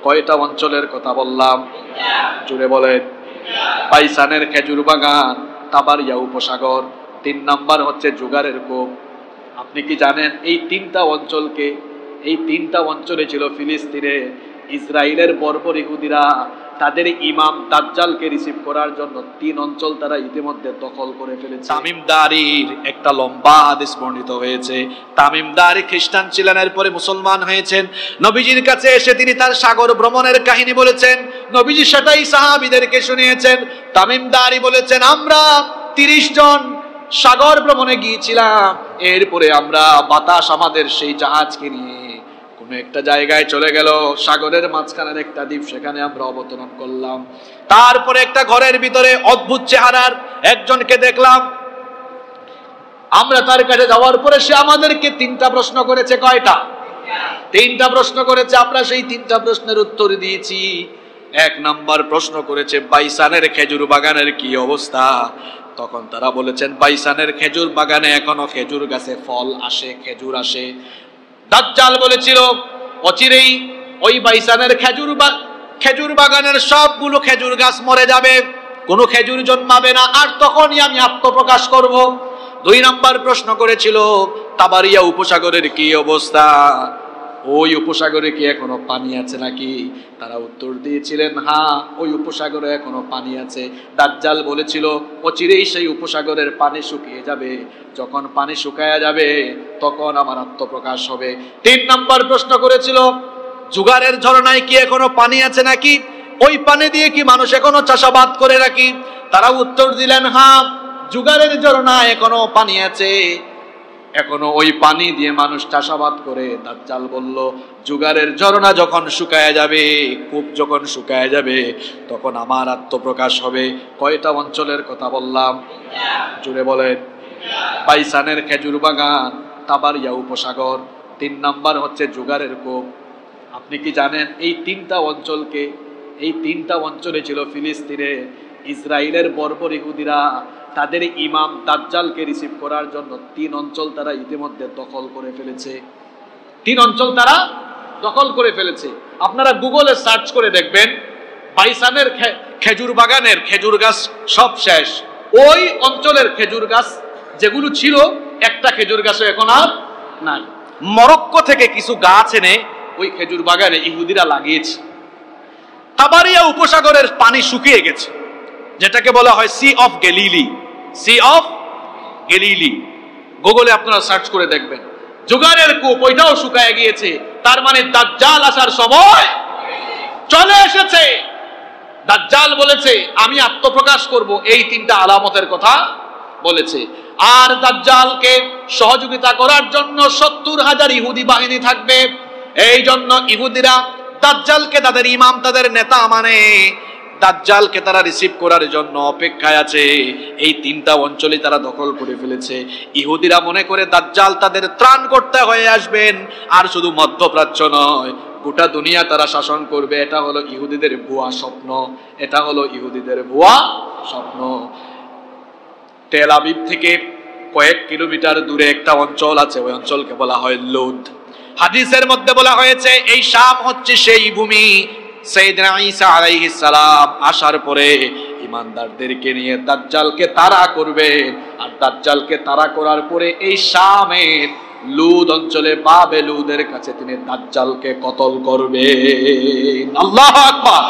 কয়টা অঞ্চলের কথা বললাম? জুড়ে বলেন। বাইসানের খেজুর বাগান, তাবারিয়া উপসাগর, 3 নাম্বার হচ্ছে জুগারের কূপ। আপনি কি জানেন এই 3টা অঞ্চলকে, এই 3টা অঞ্চলে ছিল ফিলিস্তিনে ইসরায়েলের বর্বর ইহুদিরা তাদের ইমাম দাজ্জালকে রিসিভ করার জন্য 3 অঞ্চল তারা ইতিমধ্যে দখল করে ফেলেছে। তামিম দারির একটা লম্বা হাদিস বর্ণিত হয়েছে। তামিম দারি খ্রিস্টান ছিলেন, এরপরে মুসলমান হয়েছেন। নবীজির কাছে এসে তিনি তার সাগর ভ্রমণের কাহিনী বলেছেন, নবীজি সেটাই সাহাবীদেরকে শুনিয়েছেন। তামিম দারি বলেছেন, আমরা 30 জন সাগর ভ্রমণে গিয়েছিলাম, এরপরে আমরা বাতাস আমাদের সেই জাহাজকে নিয়ে কোন একটা জায়গায় চলে গেল, সাগরের মাঝখানের একটা দ্বীপ, সেখানে আমরা অবতরণ করলাম। তারপরে একটা ঘরের ভিতরে অদ্ভুত চেহারার একজনকে দেখলাম। আমরা তার কাছে যাওয়ার পরে সে আমাদেরকে 3টা প্রশ্ন করেছে। কয়টা? 3টা প্রশ্ন করেছে। আমরা সেই 3টা প্রশ্নের উত্তর দিয়েছি। 1 নাম্বার প্রশ্ন করেছে, বাইসানের খেজুর বাগানের কি অবস্থা? তখন তারা বলেছেন, বাইসানের খেজুর বাগানে এখনো খেজুর গাছে ফল আসে, খেজুর আসে। দাজ্জাল বলেছিল অচিরেই ওই বাইসানের খেজুর বাগানের সবগুলো খেজুর গাছ মরে যাবে, কোনো খেজুর জন্মাবে না, আর তখনই আমি আত্মপ্রকাশ করব। 2 নাম্বার প্রশ্ন করেছিল, তাবারিয়া উপসাগরের কি অবস্থা? ওই উপসাগরে কি এখনো পানি আছে নাকি? তারা উত্তর দিয়েছিলেন, হ্যাঁ, ওই উপসাগরে এখনো পানি আছে। দাজ্জাল বলেছিল অচিরেই সেই উপসাগরের পানি শুকিয়ে যাবে, যখন পানি শুকায়া যাবে তখন আমার আত্মপ্রকাশ হবে। 3 নাম্বার প্রশ্ন করেছিল, জুগারের ঝরনায় কি এখনো পানি আছে নাকি? ওই পানি দিয়ে কি মানুষ এখনো চাষাবাদ করে নাকি? তারা উত্তর দিলেন, হ্যাঁ, জুগারের ঝরনায় এখনো পানি আছে, এখনো ওই পানি দিয়ে মানুষ চাষাবাদ করে। দাজ্জাল বলল, জুগারের ঝরনা যখন শুকায় যাবে, কূপ যখন শুকায় যাবে, তখন আমার আত্মপ্রকাশ হবে। কয়টা অঞ্চলের কথা বললাম? জুড়ে বলেন। বাইসানের খেজুর বাগান, তাবারিয়া উপসাগর, 3 নাম্বার হচ্ছে জুগারের কূপ। আপনি কি জানেন এই 3টা অঞ্চলকে, এই 3টা অঞ্চলে ছিল ফিলিস্তিনে ইসরায়েলের বর্বর ইহুদিরা তাদের ইমাম দাজ্জালকে রিসিভ করার জন্য 3 অঞ্চল তারা ইতিমধ্যে দখল করে ফেলেছে। 3 অঞ্চল তারা দখল করে ফেলেছে। আপনারা গুগলে সার্চ করে দেখবেন, বাইসানের খেজুর বাগানের খেজুর গাছ সব শেষ। ওই অঞ্চলের খেজুর গাছ যেগুলো ছিল, একটা খেজুর গাছও এখন আর নাই। মরক্কো থেকে কিছু গাছ এনে ওই খেজুর বাগানে ইহুদিরা লাগিয়েছে। তাবারিয়া উপসাগরের পানি শুকিয়ে গেছে, যেটাকে বলা হয় Sea of Galilee. Sea of Galilee গুগলে আপনারা সার্চ করে দেখবেন। জুগারের কূপ ওইটাও শুকায় গিয়েছে। তার মানে দাজ্জাল আসার সময় চলে এসেছে। দাজ্জাল বলেছে আমি আত্মপ্রকাশ করব, এই 3টা আলামতের কথা বলেছে। আর দাজ্জালকে সহযোগিতা করার জন্য 70,000 ইহুদি বাহিনী থাকবে। এই জন্য ইহুদিরা দাজ্জালকে তাদের ইমাম, তাদের নেতা মানে দাজ্জালকে তারা রিসিভ করার জন্য অপেক্ষায় আছে। এই 3টা অঞ্চলে তারা দখল করে ফেলেছে। ইহুদিরা মনে করে দাজ্জাল তাদের ত্রাণ করতে হয়ে আসবেন, আর শুধু মধ্যপ্রাচ্য নয়, গোটা দুনিয়া তারা শাসন করবে। এটা হলো ইহুদিদের ভুয়া স্বপ্ন, এটা হলো ইহুদিদের ভুয়া স্বপ্ন। তেল আবিব থেকে কয়েক কিলোমিটার দূরে একটা অঞ্চল আছে, ওই অঞ্চলকে বলা হয় লুদ। হাদিসের মধ্যে বলা হয়েছে এই শাম হচ্ছে সেই ভূমি। সাইয়েদনা ঈসা আলাইহিস সালাম আসার পরে ইমানদারদেরকে নিয়ে দাজ্জালকে তাড়া করবে, আর দাজ্জালকে তাড়া করার পরে এই শামের লুদ অঞ্চলে বাবেলুদের কাছে তিনি দাজ্জালকে কতল করবেন। আল্লাহু আকবার।